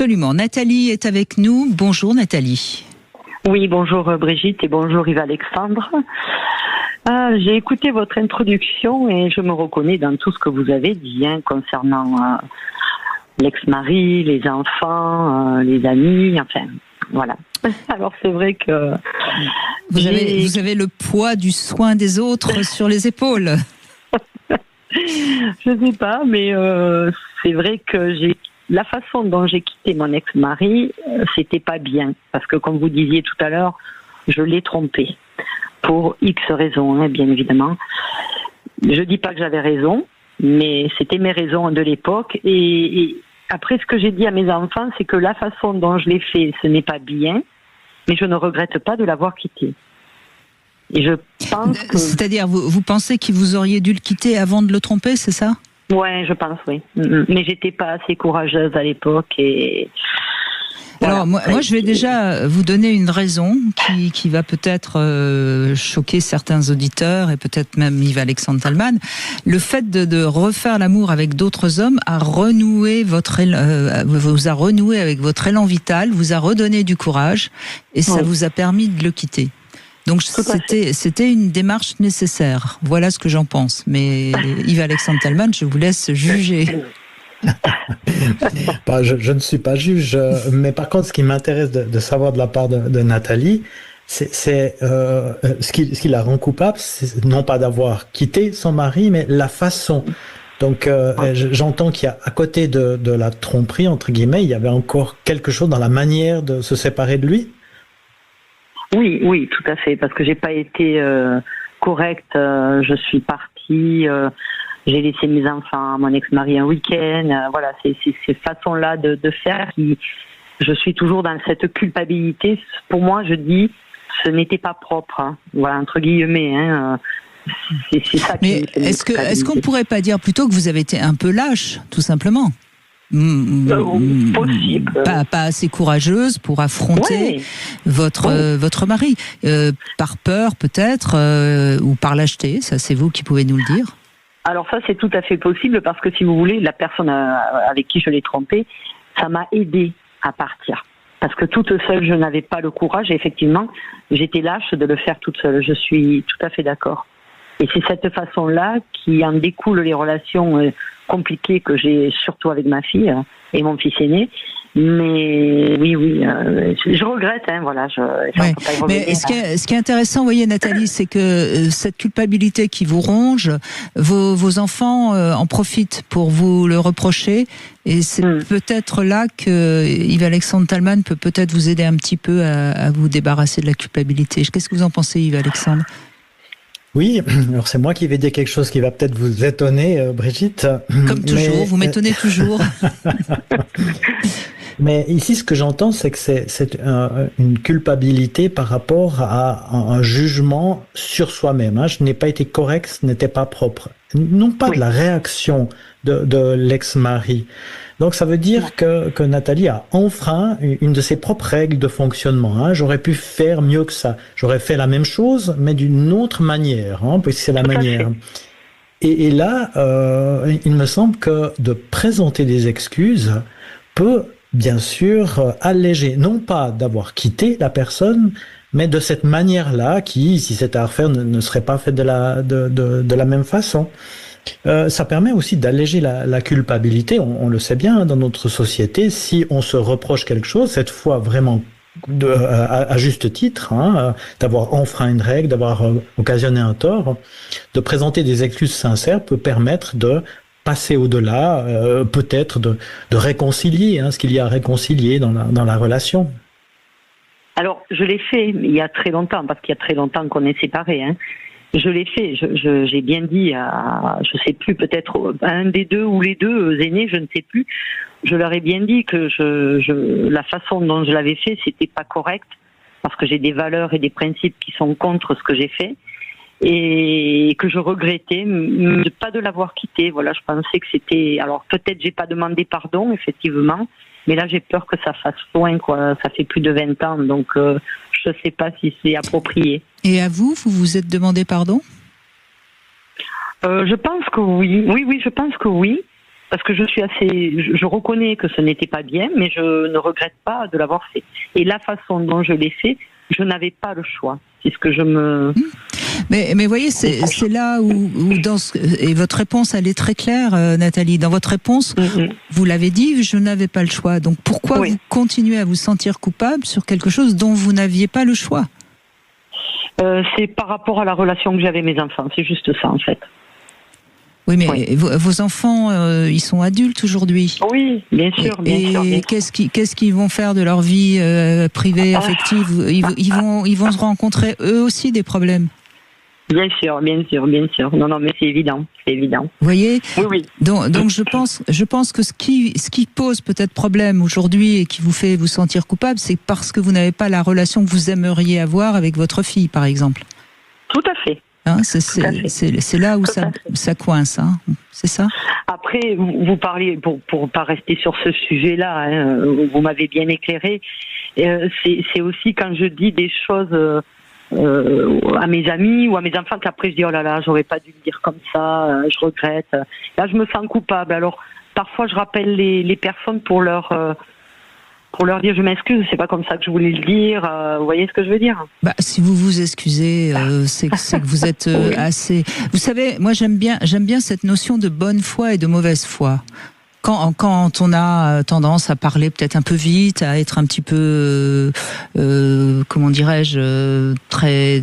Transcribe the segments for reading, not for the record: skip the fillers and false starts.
Absolument. Nathalie est avec nous. Bonjour Nathalie. Oui, bonjour Brigitte et bonjour Yves-Alexandre. J'ai écouté votre introduction et je me reconnais dans tout ce que vous avez dit concernant l'ex-mari, les enfants, les amis, enfin, voilà. Alors c'est vrai que... Vous avez le poids du soin des autres sur les épaules. Je sais pas, mais c'est vrai que la façon dont j'ai quitté mon ex-mari, c'était pas bien. Parce que comme vous disiez tout à l'heure, je l'ai trompé. Pour X raisons, bien évidemment. Je dis pas que j'avais raison, mais c'était mes raisons de l'époque. Et après, ce que j'ai dit à mes enfants, c'est que la façon dont je l'ai fait, ce n'est pas bien, mais je ne regrette pas de l'avoir quitté. Et je pense que... C'est-à-dire, vous pensez que vous auriez dû le quitter avant de le tromper, c'est ça ? Ouais, je pense, oui. Mais j'étais pas assez courageuse à l'époque et... Alors voilà. moi, je vais déjà vous donner une raison qui va peut-être choquer certains auditeurs et peut-être même Yves-Alexandre Talman. Le fait de refaire l'amour avec d'autres hommes vous a renoué avec votre élan vital, vous a redonné du courage et ça vous a permis de le quitter. Donc c'était une démarche nécessaire. Voilà ce que j'en pense. Mais Yves-Alexandre Talman, je vous laisse juger. Je ne suis pas juge, mais par contre, ce qui m'intéresse de savoir de la part de Nathalie, c'est ce qui la rend coupable, c'est non pas d'avoir quitté son mari, mais la façon. Donc j'entends qu'il y a à côté de la tromperie entre guillemets, il y avait encore quelque chose dans la manière de se séparer de lui. Oui, tout à fait, parce que j'ai pas été correcte. Je suis partie, j'ai laissé mes enfants à mon ex-mari un week-end. Voilà, c'est ces façons-là de faire qui, je suis toujours dans cette culpabilité. Pour moi, je dis, ce n'était pas propre. Voilà, entre guillemets. C'est ça. Mais est-ce qu'on pourrait pas dire plutôt que vous avez été un peu lâche, tout simplement? Possible. Pas assez courageuse pour affronter votre mari, par peur peut-être ou par lâcheté, ça c'est vous qui pouvez nous le dire. Alors ça c'est tout à fait possible parce que si vous voulez, la personne avec qui je l'ai trompé, ça m'a aidé à partir. Parce que toute seule je n'avais pas le courage et effectivement j'étais lâche de le faire toute seule, je suis tout à fait d'accord. Et c'est cette façon-là qui en découle les relations compliquées que j'ai surtout avec ma fille et mon fils aîné. Mais oui, je regrette, voilà. Mais ce qui est intéressant, vous voyez, Nathalie, c'est que cette culpabilité qui vous ronge, vos enfants en profitent pour vous le reprocher. Et c'est peut-être là que Yves-Alexandre Talman peut peut-être vous aider un petit peu à vous débarrasser de la culpabilité. Qu'est-ce que vous en pensez, Yves-Alexandre ? Oui, alors c'est moi qui vais dire quelque chose qui va peut-être vous étonner, Brigitte. Comme toujours, vous m'étonnez toujours. Mais ici, ce que j'entends, c'est que c'est une culpabilité par rapport à un jugement sur soi-même. Je n'ai pas été correct, ce n'était pas propre. Non pas de la réaction de l'ex-mari. Donc ça veut dire que Nathalie a enfreint une de ses propres règles de fonctionnement. J'aurais pu faire mieux que ça. J'aurais fait la même chose, mais d'une autre manière, puisque c'est la manière. Et là, il me semble que de présenter des excuses peut bien sûr alléger, non pas d'avoir quitté la personne, mais de cette manière-là qui, si c'était à refaire, ne serait pas fait de la même façon. Ça permet aussi d'alléger la culpabilité. On le sait bien dans notre société, si on se reproche quelque chose, cette fois vraiment à juste titre, d'avoir enfreint une règle, d'avoir occasionné un tort, de présenter des excuses sincères peut permettre de passer au-delà, peut-être de réconcilier ce qu'il y a à réconcilier dans la relation. Alors, je l'ai fait il y a très longtemps, parce qu'il y a très longtemps qu'on est séparés. Je l'ai fait, j'ai bien dit à, je sais plus, peut-être un des deux ou les deux aînés, je ne sais plus, je leur ai bien dit que la façon dont je l'avais fait, c'était pas correct, parce que j'ai des valeurs et des principes qui sont contre ce que j'ai fait, et que je regrettais pas de l'avoir quitté. Voilà, je pensais que c'était, alors peut-être j'ai pas demandé pardon, effectivement, mais là j'ai peur que ça fasse loin, quoi. Ça fait plus de 20 ans, donc je sais pas si c'est approprié. Et à vous vous êtes demandé pardon ? Je pense que oui. Oui, je pense que oui. parce que je reconnais que ce n'était pas bien, mais je ne regrette pas de l'avoir fait. Et la façon dont je l'ai fait, je n'avais pas le choix. C'est ce que je me... Mais voyez, c'est là où et votre réponse, elle est très claire, Nathalie. Dans votre réponse, vous l'avez dit, je n'avais pas le choix. Donc pourquoi vous continuez à vous sentir coupable sur quelque chose dont vous n'aviez pas le choix? C'est par rapport à la relation que j'avais avec mes enfants. C'est juste ça, en fait. Oui, mais vos enfants, ils sont adultes aujourd'hui. Oui, bien sûr. Et qu'est-ce qu'ils vont faire de leur vie privée, affective? Ils vont se rencontrer eux aussi des problèmes. Bien sûr. Non, mais c'est évident. Vous voyez? Oui. Donc je pense que ce qui pose peut-être problème aujourd'hui et qui vous fait vous sentir coupable, c'est parce que vous n'avez pas la relation que vous aimeriez avoir avec votre fille, par exemple. Tout à fait. C'est là où ça coince, hein, c'est ça? Après, vous parliez, pour pas rester sur ce sujet-là, hein, vous m'avez bien éclairé, c'est aussi quand je dis des choses à mes amis ou à mes enfants qu'après je dis oh là là, j'aurais pas dû le dire comme ça, je regrette. Là, je me sens coupable. Alors, parfois, je rappelle les personnes pour leur dire je m'excuse, c'est pas comme ça que je voulais le dire. Vous voyez ce que je veux dire? Si vous vous excusez, c'est que vous êtes assez. Vous savez, moi j'aime bien cette notion de bonne foi et de mauvaise foi. Quand on a tendance à parler peut-être un peu vite, à être un petit peu, comment dirais-je, très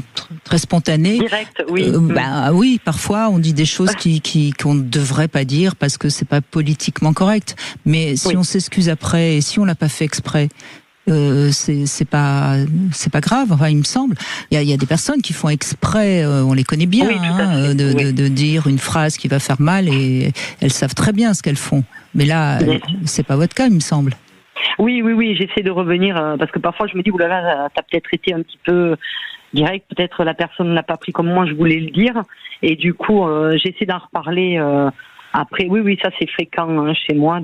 spontané. Direct, oui. Oui, parfois on dit des choses qu'on ne devrait pas dire parce que c'est pas politiquement correct. Mais si on s'excuse après et si on l'a pas fait exprès, c'est pas grave. Enfin, il me semble. Il y a des personnes qui font exprès, on les connaît bien, de dire une phrase qui va faire mal et elles savent très bien ce qu'elles font. Mais là, c'est pas votre cas, il me semble. Oui, j'essaie de revenir parce que parfois je me dis oulala, t'as peut-être été un petit peu direct, peut-être la personne n'a pas pris comme moi je voulais le dire, et du coup j'essaie d'en reparler. Après, oui, ça c'est fréquent chez moi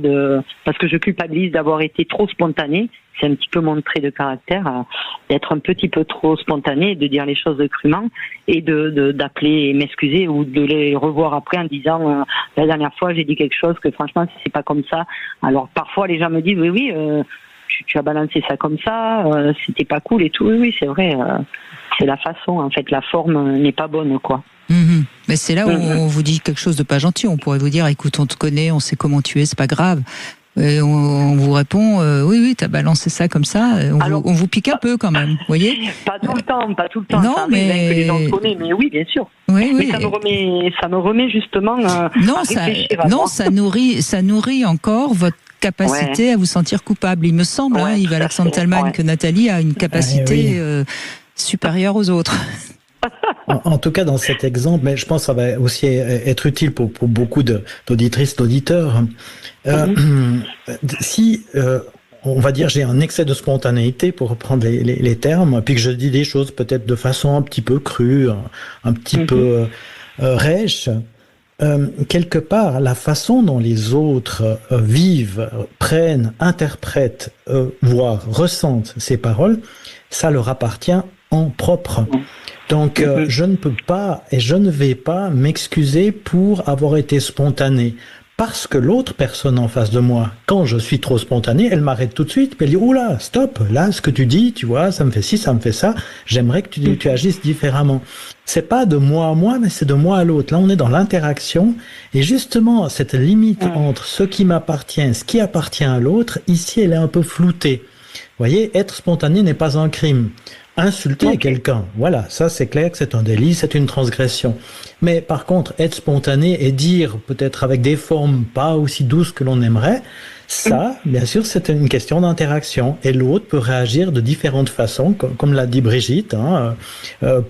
parce que je culpabilise d'avoir été trop spontanée. C'est un petit peu mon trait de caractère, d'être un petit peu trop spontanée, de dire les choses crûment et d'appeler et m'excuser ou de les revoir après en disant la dernière fois j'ai dit quelque chose que franchement c'est pas comme ça. Alors parfois les gens me disent oui, tu as balancé ça comme ça, c'était pas cool et tout. Oui, c'est vrai, c'est la façon, en fait, la forme n'est pas bonne, quoi. Mais c'est là où on vous dit quelque chose de pas gentil. On pourrait vous dire, écoute, on te connaît, on sait comment tu es, c'est pas grave. Et on vous répond, oui, t'as balancé ça comme ça. On vous pique un peu quand même, vous voyez? Pas tout le temps. Non, ça mais que les gens connaissent, mais oui, bien sûr. Oui. Mais ça me remet justement. Ça nourrit encore votre capacité à vous sentir coupable. Il me semble, Yves Alexandre Thalmann, que Nathalie a une capacité supérieure aux autres. En tout cas, dans cet exemple, mais je pense que ça va aussi être utile pour beaucoup d'auditrices, d'auditeurs. Si, on va dire, j'ai un excès de spontanéité, pour reprendre les termes, puis que je dis des choses peut-être de façon un petit peu crue, un petit peu rêche, quelque part, la façon dont les autres vivent, prennent, interprètent, voire ressentent ces paroles, ça leur appartient en propre. Donc, je ne peux pas et je ne vais pas m'excuser pour avoir été spontané. Parce que l'autre personne en face de moi, quand je suis trop spontané, elle m'arrête tout de suite, puis elle dit « Oula, stop, là, ce que tu dis, tu vois, ça me fait ci, ça me fait ça, j'aimerais que tu agisses différemment. » C'est pas de moi à moi, mais c'est de moi à l'autre. Là, on est dans l'interaction, et justement, cette limite entre ce qui m'appartient, ce qui appartient à l'autre, ici, elle est un peu floutée. Vous voyez, être spontané n'est pas un crime. Insulter quelqu'un, voilà, ça c'est clair que c'est un délit, c'est une transgression. Mais par contre, être spontané et dire peut-être avec des formes pas aussi douces que l'on aimerait, ça, bien sûr, c'est une question d'interaction. Et l'autre peut réagir de différentes façons, comme l'a dit Brigitte.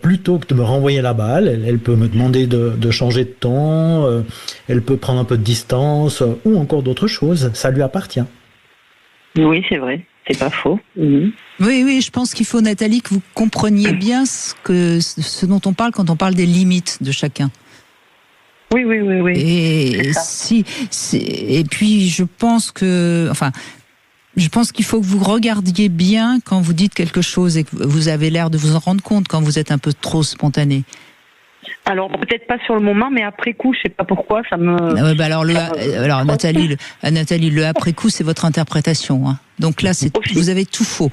Plutôt que de me renvoyer la balle, elle peut me demander de changer de ton, elle peut prendre un peu de distance, ou encore d'autres choses. Ça lui appartient. Oui, c'est vrai. C'est pas faux. Oui, je pense qu'il faut, Nathalie, que vous compreniez bien ce dont on parle quand on parle des limites de chacun. Oui. Et puis je pense qu'il faut que vous regardiez bien quand vous dites quelque chose et que vous avez l'air de vous en rendre compte quand vous êtes un peu trop spontané. Alors peut-être pas sur le moment, mais après coup, je sais pas pourquoi, ça me. Ouais, bah alors Nathalie, le après coup, c'est votre interprétation. Hein. Donc là, vous avez tout faux.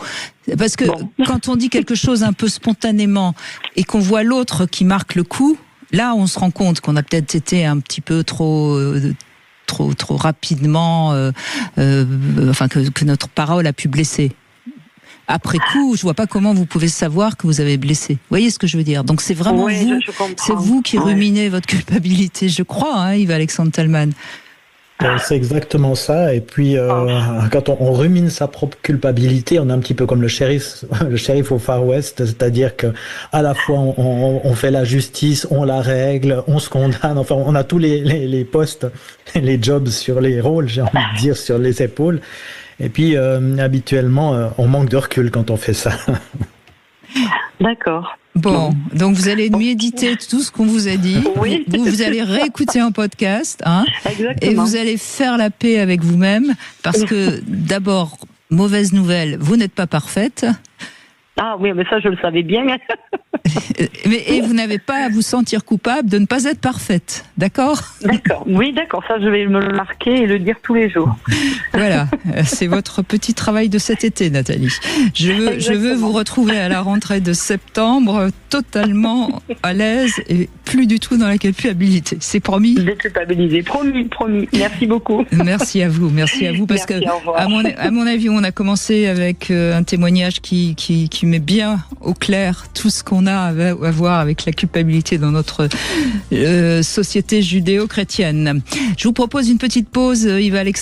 Parce que quand on dit quelque chose un peu spontanément et qu'on voit l'autre qui marque le coup, là, on se rend compte qu'on a peut-être été un petit peu trop rapidement, que notre parole a pu blesser. Après coup, je vois pas comment vous pouvez savoir que vous avez blessé. Vous voyez ce que je veux dire? Donc c'est vraiment vous, c'est vous qui ruminez votre culpabilité, je crois, hein, Yves-Alexandre Thalmann. C'est exactement ça. Et puis, quand on rumine sa propre culpabilité, on est un petit peu comme le shérif au Far West, c'est-à-dire que à la fois on fait la justice, on la règle, on se condamne. Enfin, on a tous les postes, les jobs sur les rôles, j'ai envie de dire, sur les épaules. Et puis, habituellement, on manque de recul quand on fait ça. D'accord. Bon, donc vous allez méditer tout ce qu'on vous a dit. Oui. Vous allez réécouter en podcast, hein. Exactement. Et vous allez faire la paix avec vous-même, parce que d'abord, mauvaise nouvelle, vous n'êtes pas parfaite. Ah oui, mais ça je le savais bien. Et vous n'avez pas à vous sentir coupable de ne pas être parfaite, d'accord? D'accord, oui, d'accord, ça je vais me le marquer et le dire tous les jours. Voilà, c'est votre petit travail de cet été, Nathalie. Je veux vous retrouver à la rentrée de septembre totalement à l'aise et plus du tout dans la culpabilité. C'est promis? Déculpabilisé, promis. Merci beaucoup. Merci à vous, parce que à mon avis, on a commencé avec un témoignage qui met bien au clair tout ce qu'on a à voir avec la culpabilité dans notre société judéo-chrétienne. Je vous propose une petite pause, Yves-Alexandre.